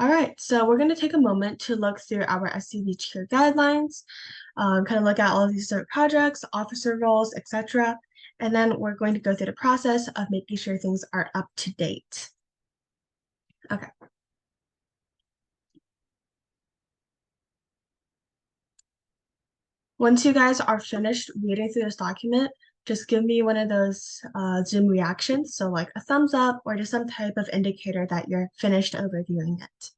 All right, so we're going to take a moment to look through our SCV tier guidelines, kind of look at all of these different projects, officer roles, etc. And then we're going to go through the process of making sure things are up to date. Okay. Once you guys are finished reading through this document, just give me one of those Zoom reactions. So like a thumbs up or just some type of indicator that you're finished overviewing it.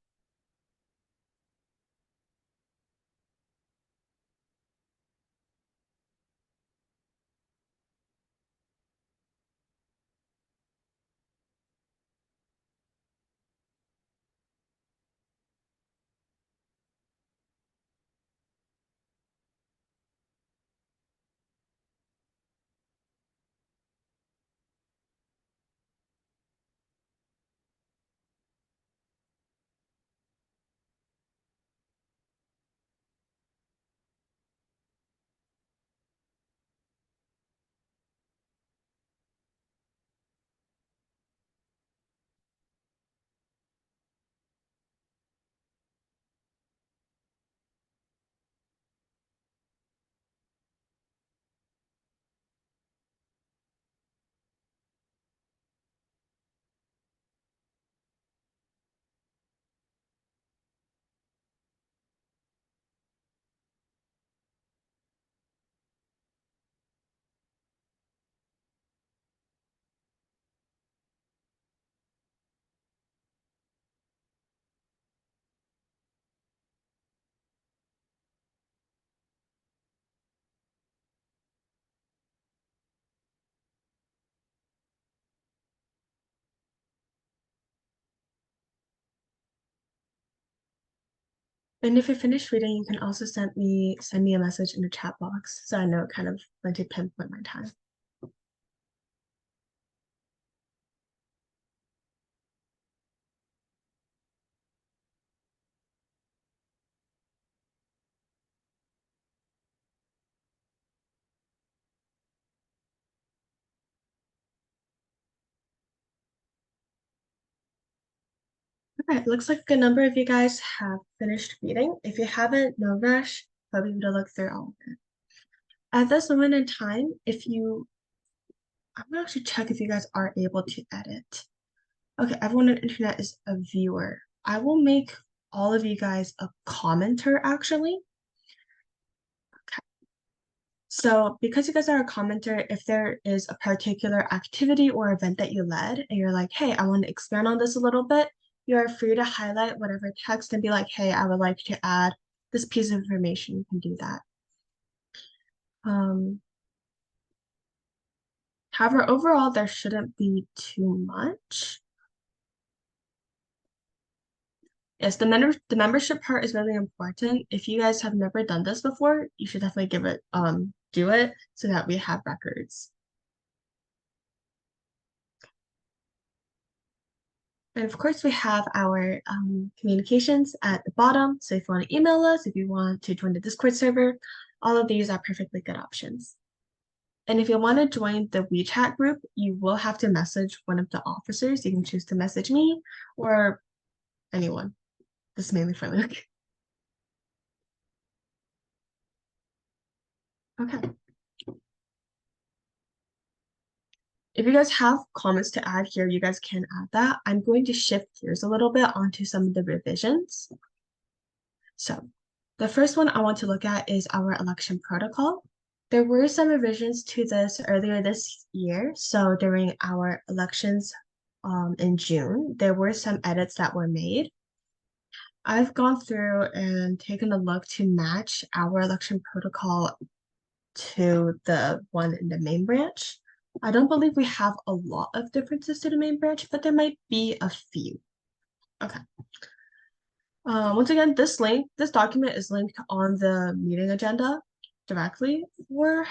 And if you're finished reading, you can also send me a message in the chat box so I know kind of when to pinpoint my time. All right, looks like a number of you guys have finished reading. If you haven't, no rush, but we would look through all of it. At this moment in time, I'm gonna actually check if you guys are able to edit. Okay, everyone on the internet is a viewer. I will make all of you guys a commenter actually. Okay. So because you guys are a commenter, if there is a particular activity or event that you led and you're like, hey, I want to expand on this a little bit, you are free to highlight whatever text and be like, hey, I would like to add this piece of information. You can do that. Um, However, overall, there shouldn't be too much. Yes, the membership part is really important. If you guys have never done this before, you should definitely do it so that we have records. And of course, we have our communications at the bottom. So if you want to email us, if you want to join the Discord server, all of these are perfectly good options. And if you want to join the WeChat group, you will have to message one of the officers. You can choose to message me or anyone. This is mainly for Luke. Okay. If you guys have comments to add here, you guys can add that. I'm going to shift gears a little bit onto some of the revisions. So the first one I want to look at is our election protocol. There were some revisions to this earlier this year. So during our elections in June, there were some edits that were made. I've gone through and taken a look to match our election protocol to the one in the main branch. I don't believe we have a lot of differences to the main branch, but there might be a few. Okay. Once again, this document is linked on the meeting agenda directly, or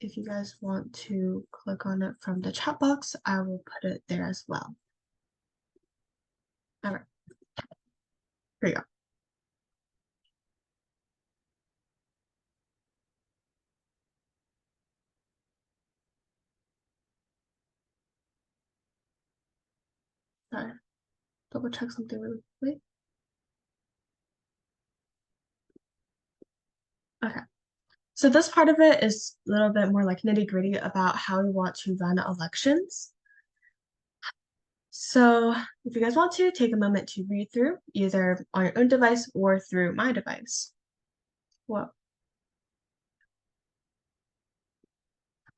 if you guys want to click on it from the chat box, I will put it there as well. All right, here you go. Sorry, double check something really quickly. Okay. So this part of it is a little bit more like nitty-gritty about how we want to run elections. So if you guys want to take a moment to read through either on your own device or through my device. Well,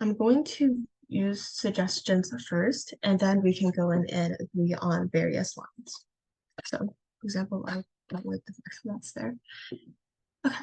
I'm going to use suggestions first, and then we can go in and agree on various lines. So, for example, I don't like the fact that's there. Okay.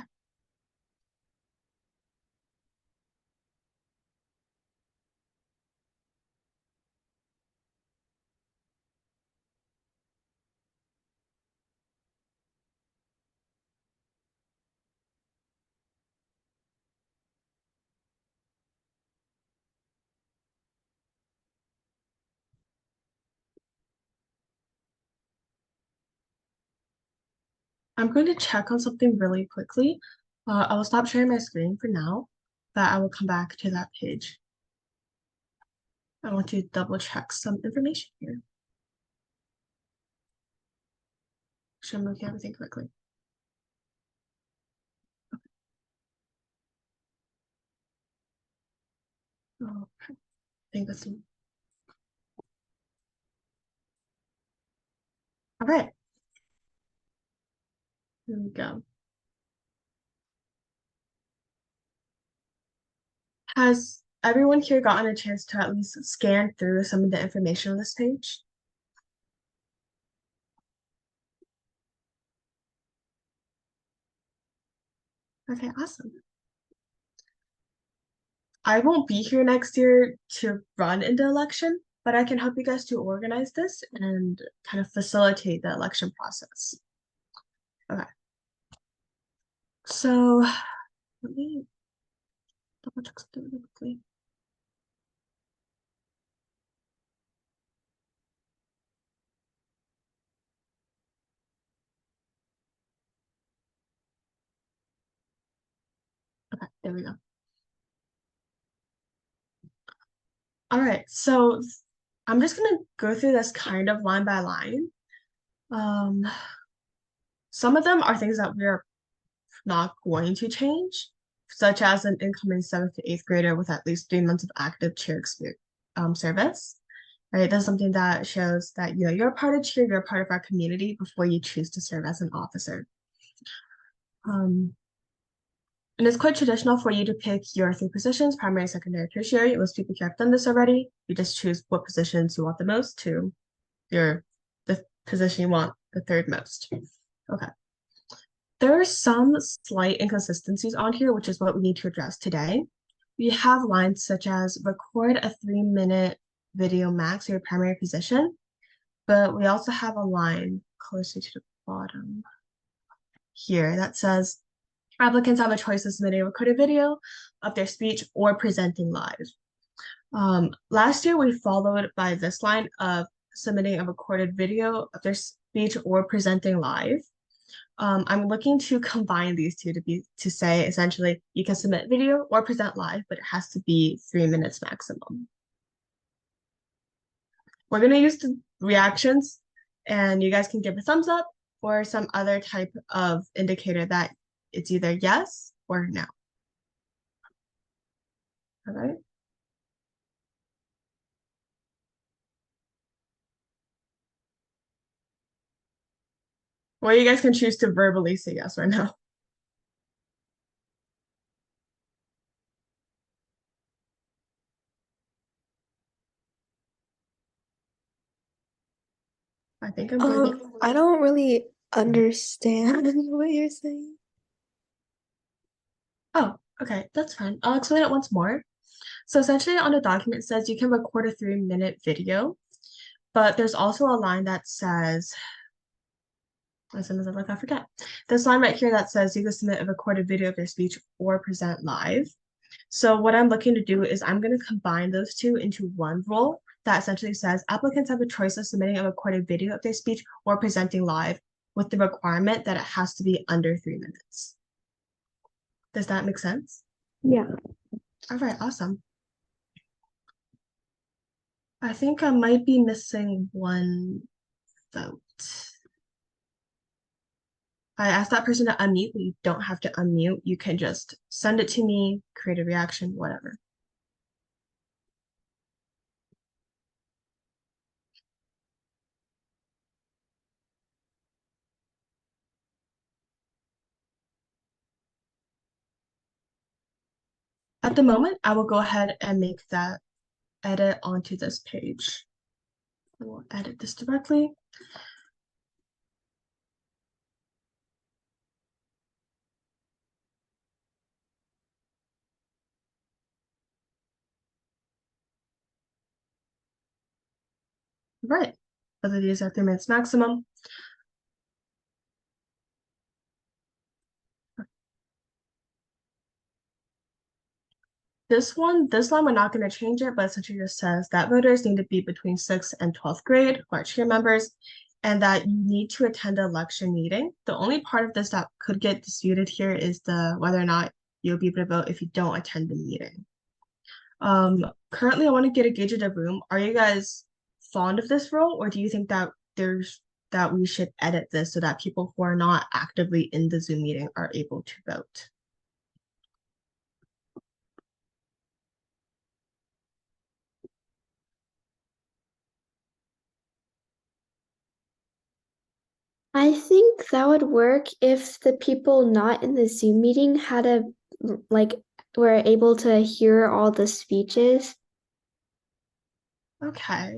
I'm going to check on something really quickly. I will stop sharing my screen for now, but I will come back to that page. I want to double check some information here. Should I'm looking at everything correctly. Oh, I think that's all right. Here we go. Has everyone here gotten a chance to at least scan through some of the information on this page? Okay, awesome. I won't be here next year to run in the election, but I can help you guys to organize this and kind of facilitate the election process. Okay, so let me double check something really quickly. Okay, there we go. All right, so I'm just gonna go through this kind of line by line. Um, some of them are things that we're not going to change, such as an incoming seventh to eighth grader with at least 3 months of active cheer experience, service. Right, that's something that shows that you're a part of cheer, you're a part of our community before you choose to serve as an officer. Um, and it's quite traditional for you to pick your three positions: primary, secondary, tertiary. Most people here have done this already. You just choose what positions you want the most to the position you want the third most. Okay. There are some slight inconsistencies on here, which is what we need to address today. We have lines such as record a 3-minute video max for your primary position, but we also have a line closer to the bottom here that says applicants have a choice of submitting a recorded video of their speech or presenting live. Last year, we followed by this line of submitting a recorded video of their speech or presenting live. I'm looking to combine these two to say essentially you can submit video or present live, but it has to be 3 minutes maximum. We're gonna use the reactions, and you guys can give a thumbs up or some other type of indicator that it's either yes or no. All right. Or you guys can choose to verbally say yes or no. I think I'm good. I don't really understand what you're saying. Oh, okay, that's fine. I'll explain it once more. So essentially on the document it says you can record a 3-minute video, but there's also a line that says, as soon as I forget, this line right here that says you can submit a recorded video of your speech or present live. So what I'm looking to do is I'm going to combine those two into one rule that essentially says applicants have a choice of submitting a recorded video of their speech or presenting live with the requirement that it has to be under 3 minutes. Does that make sense? Yeah. All right, awesome. I think I might be missing one vote. I ask that person to unmute, but you don't have to unmute. You can just send it to me, create a reaction, whatever. At the moment, I will go ahead and make that edit onto this page. I will edit this directly. Right. Both of these are 3 minutes maximum. This line, we're not going to change it, but essentially just says that voters need to be between 6th and 12th grade, who are chair members, and that you need to attend an election meeting. The only part of this that could get disputed here is the whether or not you'll be able to vote if you don't attend the meeting. Currently, I want to get a gauge of the room. Are you guys fond of this rule, or do you think that we should edit this so that people who are not actively in the Zoom meeting are able to vote? I think that would work if the people not in the Zoom meeting had like were able to hear all the speeches. Okay.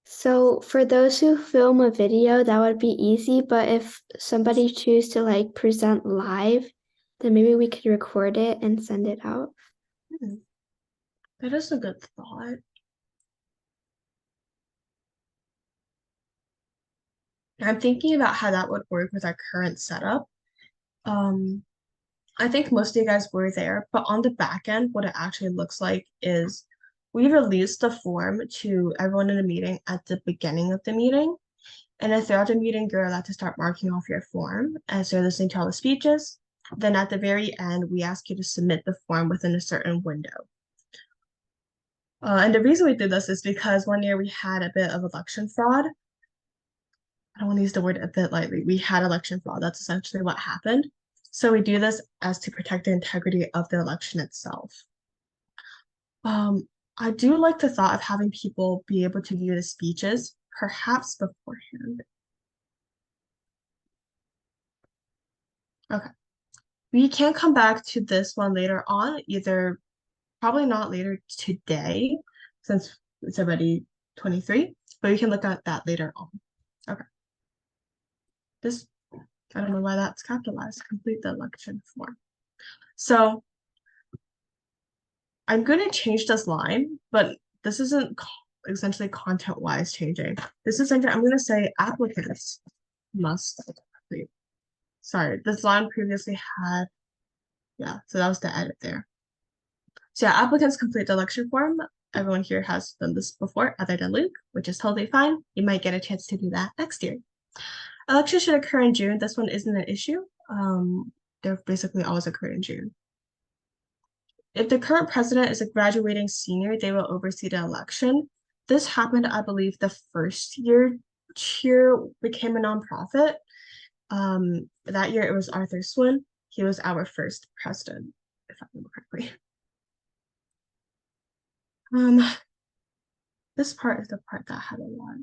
So for those who film a video, that would be easy, but if somebody choose to like present live, then maybe we could record it and send it out. That is a good thought. I'm thinking about how that would work with our current setup. Um, I think most of you guys were there, but on the back end, what it actually looks like is we release the form to everyone in the meeting at the beginning of the meeting. And then throughout the meeting, you're allowed to start marking off your form as you're listening to all the speeches. Then at the very end, we ask you to submit the form within a certain window. And the reason we did this is because one year we had a bit of election fraud. I don't want to use the word a bit lightly. We had election fraud. That's essentially what happened. So we do this as to protect the integrity of the election itself. I do like the thought of having people be able to view the speeches, perhaps beforehand. Okay. We can come back to this one later on, either probably not later today, since it's already 23, but we can look at that later on. Okay. This, I don't know why that's capitalized, complete the election form. So I'm going to change this line, but this isn't essentially content-wise changing. This is, I'm going to say applicants must complete. Sorry, this line previously had, yeah, so that was the edit there. So yeah, applicants complete the election form. Everyone here has done this before, other than Luke, which is totally fine. You might get a chance to do that next year. Elections should occur in June. This one isn't an issue. They're basically always occur in June. If the current president is a graduating senior, they will oversee the election. This happened, I believe, the first year Cheer became a nonprofit. That year it was Arthur Swin. He was our first president, if I remember correctly. This part is the part that had a lot.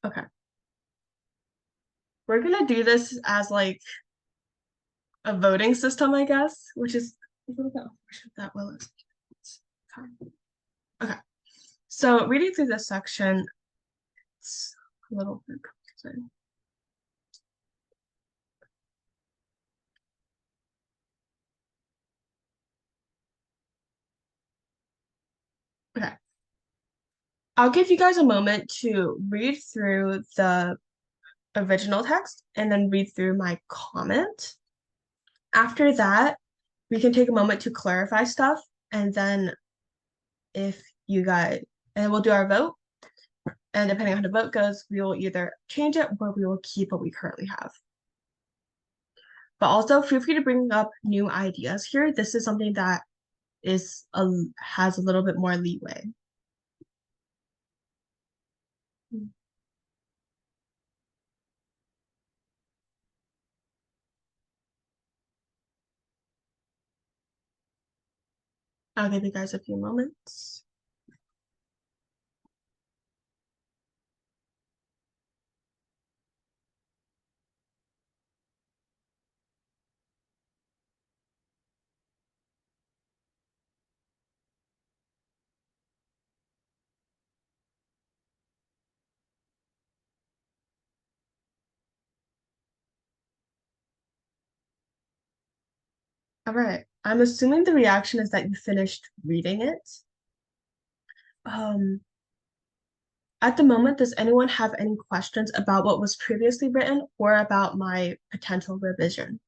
Okay. We're gonna do this as like a voting system, I guess, which is a little bit unfortunate that will okay. So reading through this section, it's a little bit confusing. Okay. I'll give you guys a moment to read through the original text and then read through my comment. After that, we can take a moment to clarify stuff, and then if you guys, and we'll do our vote. And depending on how the vote goes, we will either change it or we will keep what we currently have. But also feel free to bring up new ideas here. This is something that has a little bit more leeway. I'll give you guys a few moments. All right. I'm assuming the reaction is that you finished reading it. Um, at the moment, does anyone have any questions about what was previously written or about my potential revision?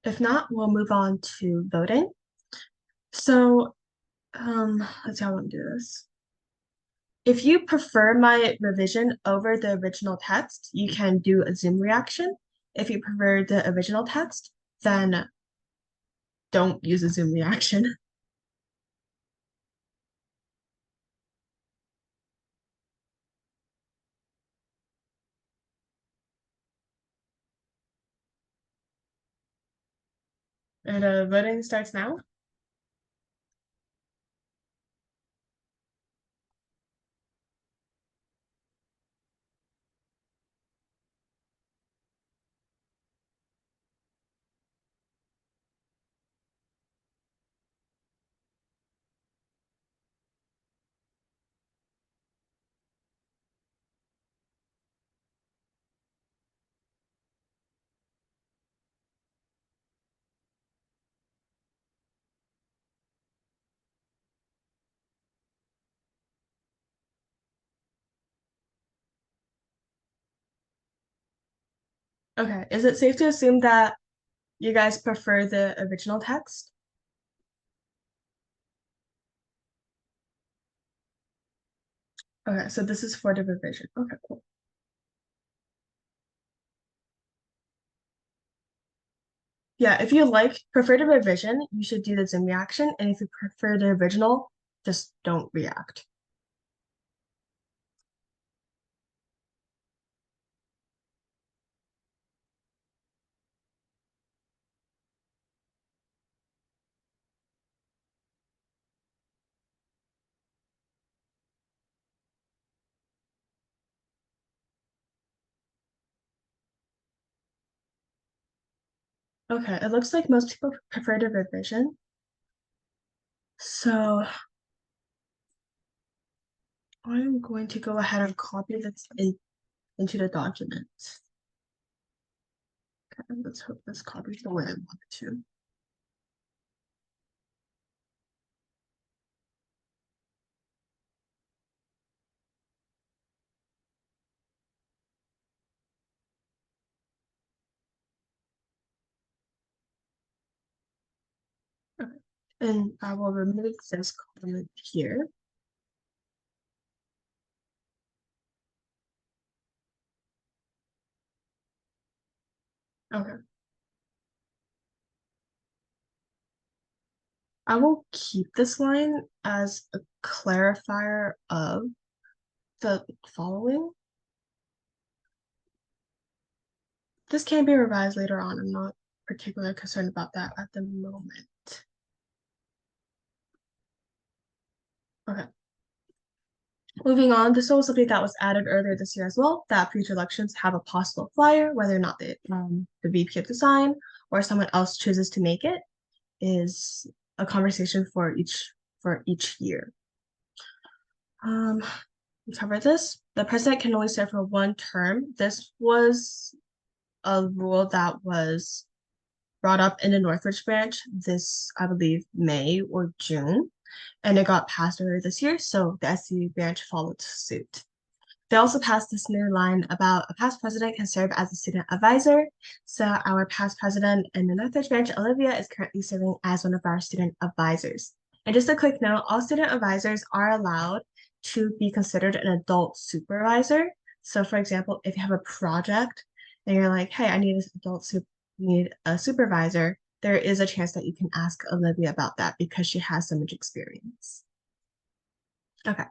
If not, we'll move on to voting. So, let's see how I want to do this. If you prefer my revision over the original text, you can do a Zoom reaction. If you prefer the original text, then don't use a Zoom reaction. And voting starts now. Okay, is it safe to assume that you guys prefer the original text? Okay, so this is for the revision. Okay, cool. Yeah, if you prefer the revision, you should do the Zoom reaction. And if you prefer the original, just don't react. Okay, it looks like most people prefer the revision. So I'm going to go ahead and copy this into the document. Okay, let's hope this copies the way I want it to. Okay. And I will remove this comment here. Okay. I will keep this line as a clarifier of the following. This can be revised later on. I'm not particularly concerned about that at the moment. Okay. Moving on, this was something that was added earlier this year as well, that future elections have a possible flyer, whether or not the VP of design or someone else chooses to make it is a conversation for each year. We covered this. The president can only serve for one term. This was a rule that was brought up in the Northridge branch this, I believe, May or June, and it got passed earlier this year, so the SCV branch followed suit. They also passed this new line about a past president can serve as a student advisor. So our past president in the Northridge branch, Olivia, is currently serving as one of our student advisors. And just a quick note, all student advisors are allowed to be considered an adult supervisor. So for example, if you have a project and you're like, hey, I need a supervisor, there is a chance that you can ask Olivia about that because she has so much experience. Okay.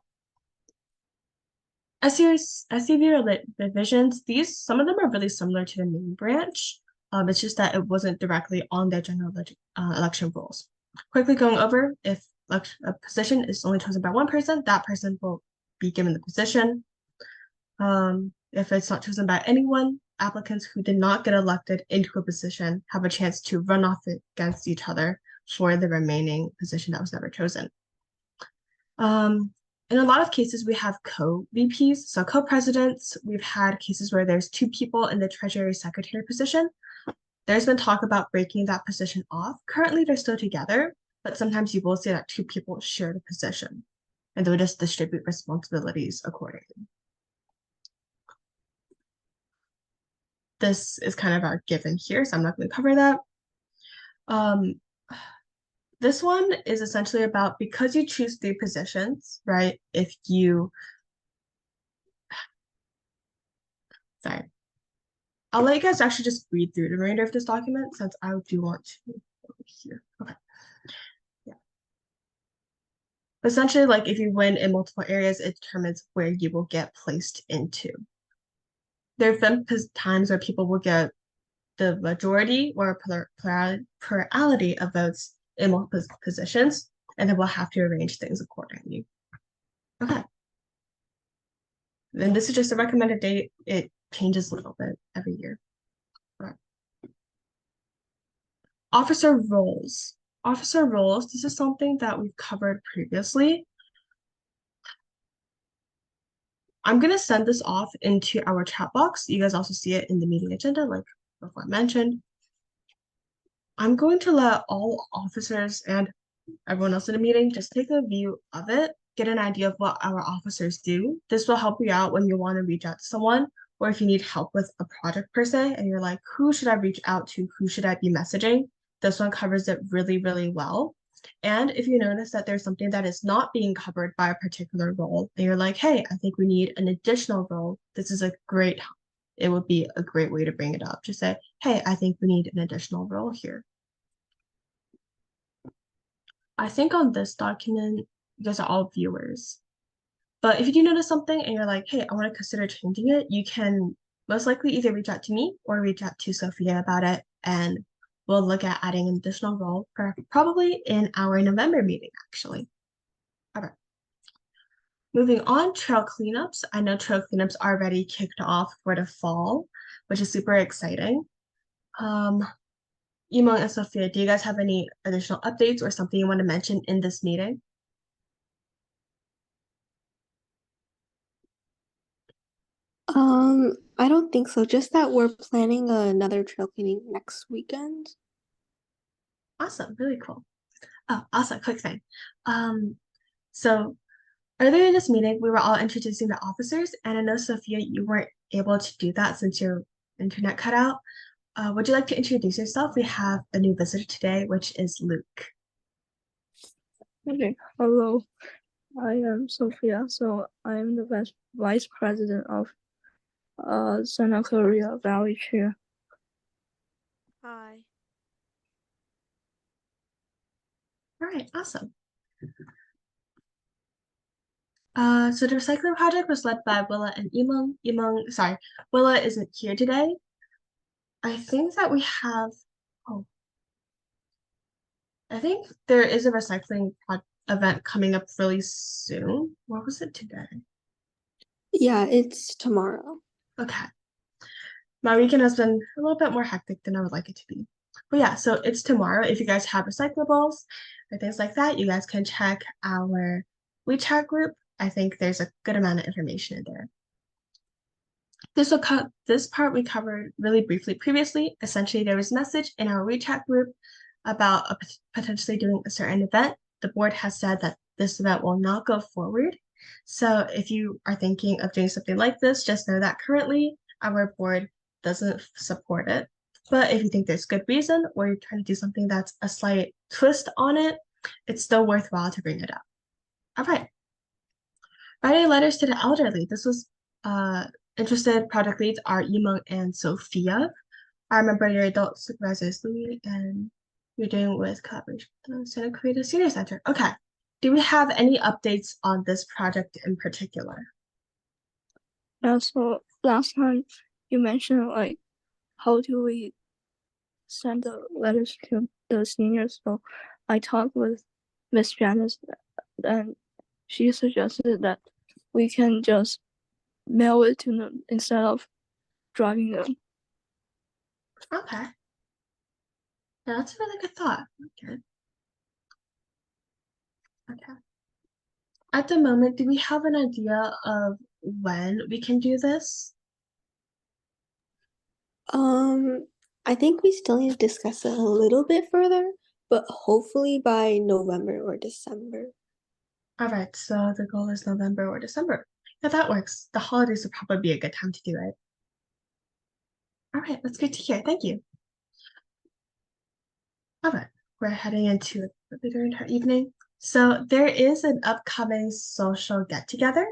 SCV revisions, some of them are really similar to the main branch. It's just that it wasn't directly on their general election rules. Quickly going over, if a position is only chosen by one person, that person will be given the position. If it's not chosen by anyone, applicants who did not get elected into a position have a chance to run off against each other for the remaining position that was never chosen. In a lot of cases, we have co-VPs, so co-presidents. We've had cases where there's two people in the Treasury Secretary position. There's been talk about breaking that position off. Currently, they're still together, but sometimes you will see that two people share the position, and they'll just distribute responsibilities accordingly. This is kind of our given here, so I'm not going to cover that. This one is essentially about, because you choose 3 positions, right? Sorry. I'll let you guys actually just read through the remainder of this document since I do want to over here. Okay. Yeah. Essentially, like if you win in multiple areas, it determines where you will get placed into. There have been times where people will get the majority or plurality of votes in multiple positions, and then we'll have to arrange things accordingly. Okay. Then this is just a recommended date. It changes a little bit every year. Okay. Officer roles. Officer roles, this is something that we've covered previously. I'm going to send this off into our chat box. You guys also see it in the meeting agenda, like before I mentioned. I'm going to let all officers and everyone else in the meeting just take a view of it, get an idea of what our officers do. This will help you out when you want to reach out to someone, or if you need help with a project per se, and you're like, who should I reach out to? Who should I be messaging? This one covers it really, really well. And if you notice that there's something that is not being covered by a particular role, and you're like, hey, I think we need an additional role, it would be a great way to bring it up. Just say, hey, I think we need an additional role here. I think on this document, you guys are all viewers. But if you do notice something and you're like, hey, I want to consider changing it, you can most likely either reach out to me or reach out to Sophia about it, and we'll look at adding an additional role probably in our November meeting, actually. All right. Moving on, trail cleanups. I know trail cleanups are already kicked off for the fall, which is super exciting. Emo and Sophia, do you guys have any additional updates or something you want to mention in this meeting? I don't think so. Just that we're planning another trail cleaning next weekend. Awesome, really cool. Oh, also, quick thing. So earlier in this meeting, we were all introducing the officers, and I know, Sophia, you weren't able to do that since your internet cut out. Would you like to introduce yourself? We have a new visitor today, which is Luke. Okay, hello. I am Sophia, so I'm the vice president of Santa Clarita Valley Chair. Hi. All right, awesome. So the recycling project was led by Willa and Emong. Willa isn't here today. I think that we have, I think there is a recycling event coming up really soon. What was it today? Yeah, it's tomorrow. Okay. My weekend has been a little bit more hectic than I would like it to be. But yeah, so it's tomorrow. If you guys have recyclables or things like that, you guys can check our WeChat group. I think there's a good amount of information in there. This part we covered really briefly previously. Essentially, there was a message in our WeChat group about potentially doing a certain event. The board has said that this event will not go forward. So if you are thinking of doing something like this, just know that currently our board doesn't support it. But if you think there's good reason, or you're trying to do something that's a slight twist on it, it's still worthwhile to bring it up. All right. Writing letters to the elderly. This was interested project leads are Yimeng and Sophia. I remember your adult supervisors, Louis and you're doing with collaboration with the Santa Clarita Senior Center. Okay. Do we have any updates on this project in particular? Yeah, so last time you mentioned like how do we send the letters to the seniors? So I talked with Miss Janice and she suggested that we can just mail it to them instead of driving them. Okay. Yeah, that's a really good thought. Okay. Okay. At the moment, do we have an idea of when we can do this? I think we still need to discuss it a little bit further, but hopefully by November or December. All right, so the goal is November or December. Yeah, that works. The holidays would probably be a good time to do it. All right, that's good to hear. Thank you. All right, we're heading into a bigger evening. So there is an upcoming social get-together.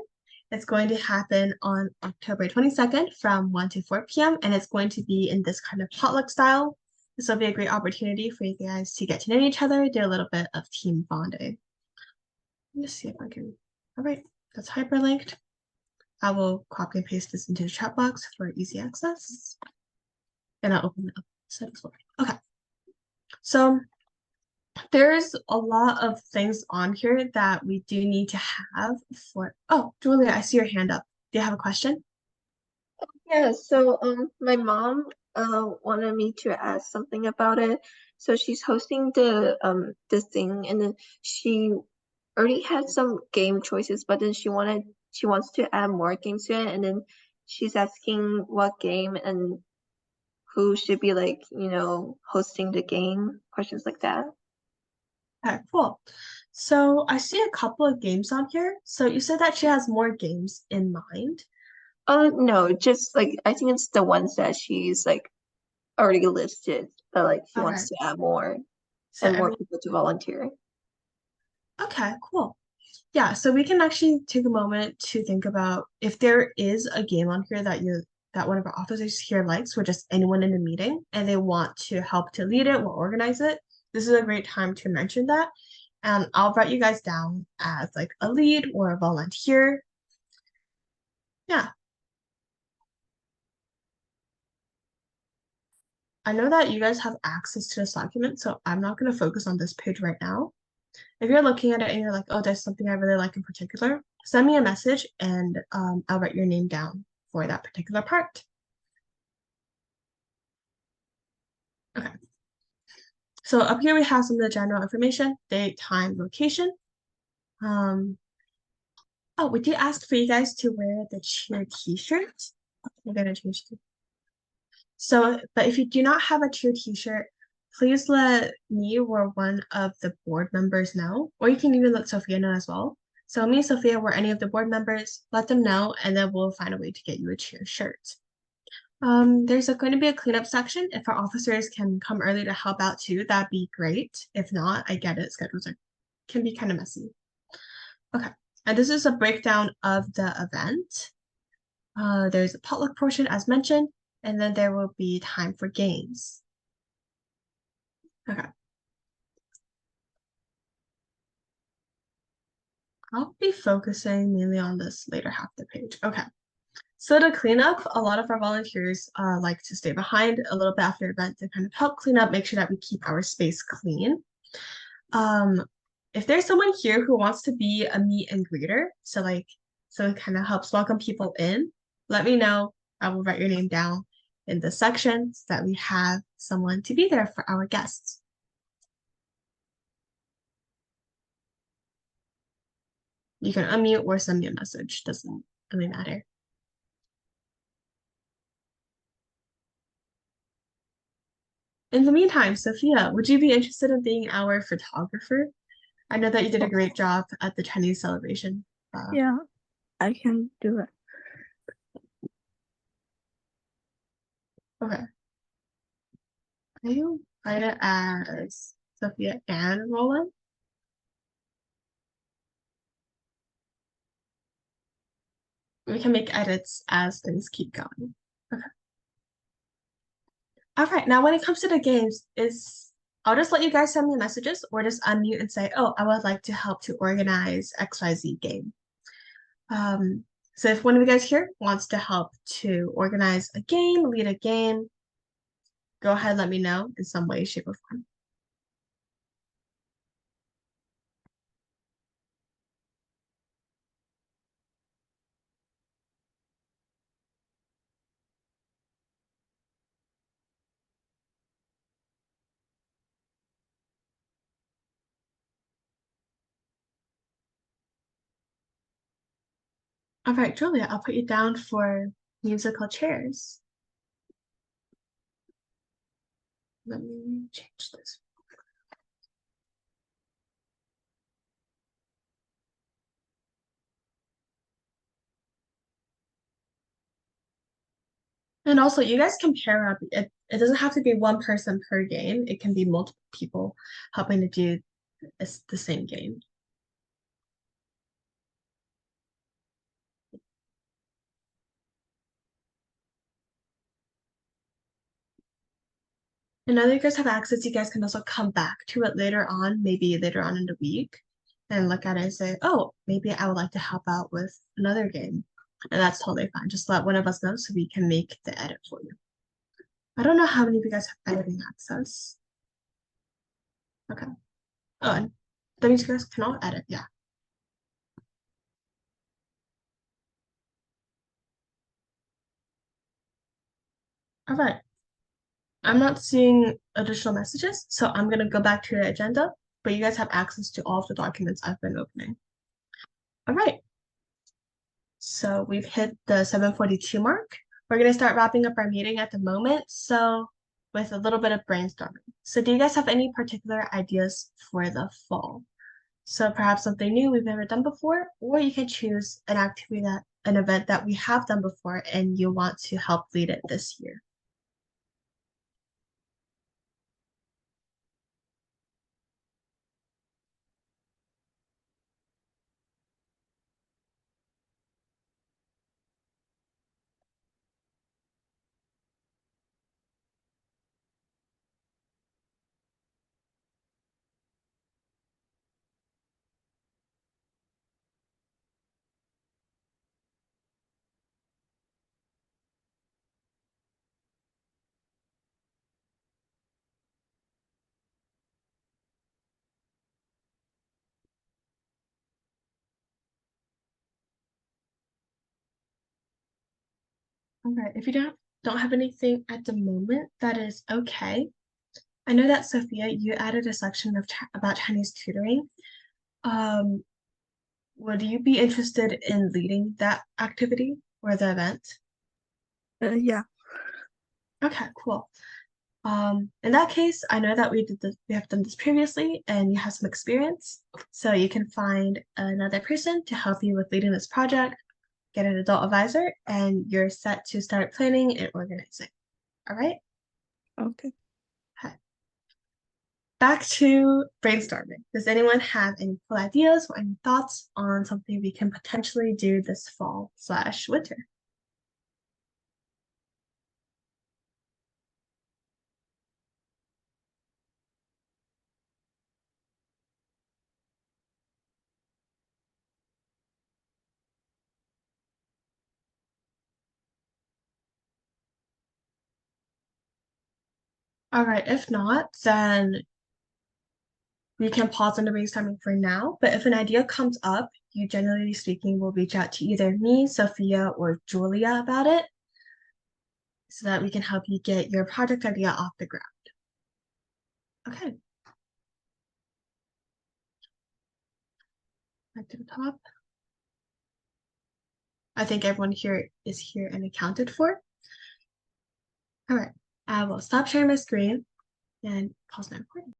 It's going to happen on October 22nd from 1 to 4 p.m. and it's going to be in this kind of potluck style. This will be a great opportunity for you guys to get to know each other, do a little bit of team bonding. Let me see if I can. All right, that's hyperlinked. I will copy and paste this into the chat box for easy access. And I'll open it up so as well. Okay. So there's a lot of things on here that we do need to have for. Oh, Julia, I see your hand up. Do you have a question? Yeah, so my mom wanted me to ask something about it. So she's hosting the this thing and then she already had some game choices, but then she wants to add more games to it and then she's asking what game and who should be like, hosting the game, questions like that. Okay, cool. So I see a couple of games on here. So you said that she has more games in mind. Oh no, just like I think it's the ones that she's like already listed, but like she wants Okay. to add more So and more people to volunteer. okay, cool. Yeah, so we can actually take a moment to think about if there is a game on here that one of our officers here likes, or just anyone in the meeting, and they want to help to lead it or organize it. This is a great time to mention that. And I'll write you guys down as like a lead or a volunteer. Yeah. I know that you guys have access to this document, so I'm not going to focus on this page right now. If you're looking at it and you're like, oh, there's something I really like in particular, send me a message and I'll write your name down for that particular part. Okay. So up here we have some of the general information, date, time, location. Oh, we did ask for you guys to wear the cheer t-shirt. We're gonna change to. So, but if you do not have a cheer t-shirt, please let me or one of the board members know, or you can even let Sophia know as well. So me and Sophia or any of the board members, let them know, and then we'll find a way to get you a cheer shirt. There's going to be a cleanup section. If our officers can come early to help out too, that'd be great. If not, I get it. Schedules can be kind of messy. Okay, and this is a breakdown of the event. There's a potluck portion as mentioned, and then there will be time for games. Okay. I'll be focusing mainly on this later half of the page. Okay. So to clean up, a lot of our volunteers like to stay behind a little bit after the event to kind of help clean up, make sure that we keep our space clean. If there's someone here who wants to be a meet and greeter, so it kind of helps welcome people in, let me know. I will write your name down in the section so that we have someone to be there for our guests. You can unmute or send me a message, doesn't really matter. In the meantime, Sophia, would you be interested in being our photographer? I know that you did a great job at the Chinese celebration. Yeah, I can do it. Okay. Can you write it as Sophia and Roland? We can make edits as things keep going. Okay. All right, now when it comes to the games, is I'll just let you guys send me messages or just unmute and say, oh, I would like to help to organize XYZ game. So if one of you guys here wants to help to organize a game, lead a game, go ahead, let me know in some way, shape, or form. All right, Julia, I'll put you down for musical chairs. Let me change this. And also, you guys can pair up. It doesn't have to be one person per game. It can be multiple people helping to do the same game. And now that you guys have access, you guys can also come back to it later on, maybe later on in the week, and look at it and say, oh, maybe I would like to help out with another game. And that's totally fine. Just let one of us know so we can make the edit for you. I don't know how many of you guys have editing access. Okay. Oh, and that means you guys can all edit, yeah. All right. I'm not seeing additional messages, so I'm gonna go back to your agenda, but you guys have access to all of the documents I've been opening. All right. So we've hit the 7:42 mark. We're gonna start wrapping up our meeting at the moment, so with a little bit of brainstorming. So do you guys have any particular ideas for the fall? So perhaps something new we've never done before, or you can choose an activity an event that we have done before and you want to help lead it this year. All right, if you don't have anything at the moment, that is okay. I know that Sophia, you added a section of about Chinese tutoring. Would you be interested in leading that activity or the event? Yeah. Okay, cool. In that case, I know that we have done this previously and you have some experience. So you can find another person to help you with leading this project, get an adult advisor, and you're set to start planning and organizing. All right? Okay. Okay. Back to brainstorming. Does anyone have any cool ideas or any thoughts on something we can potentially do this fall/winter? All right, if not, then we can pause on the brainstorming for now. But if an idea comes up, you generally speaking will reach out to either me, Sophia, or Julia about it so that we can help you get your project idea off the ground. Okay. Back to the top. I think everyone here is here and accounted for. All right, I will stop sharing my screen and pause my recording.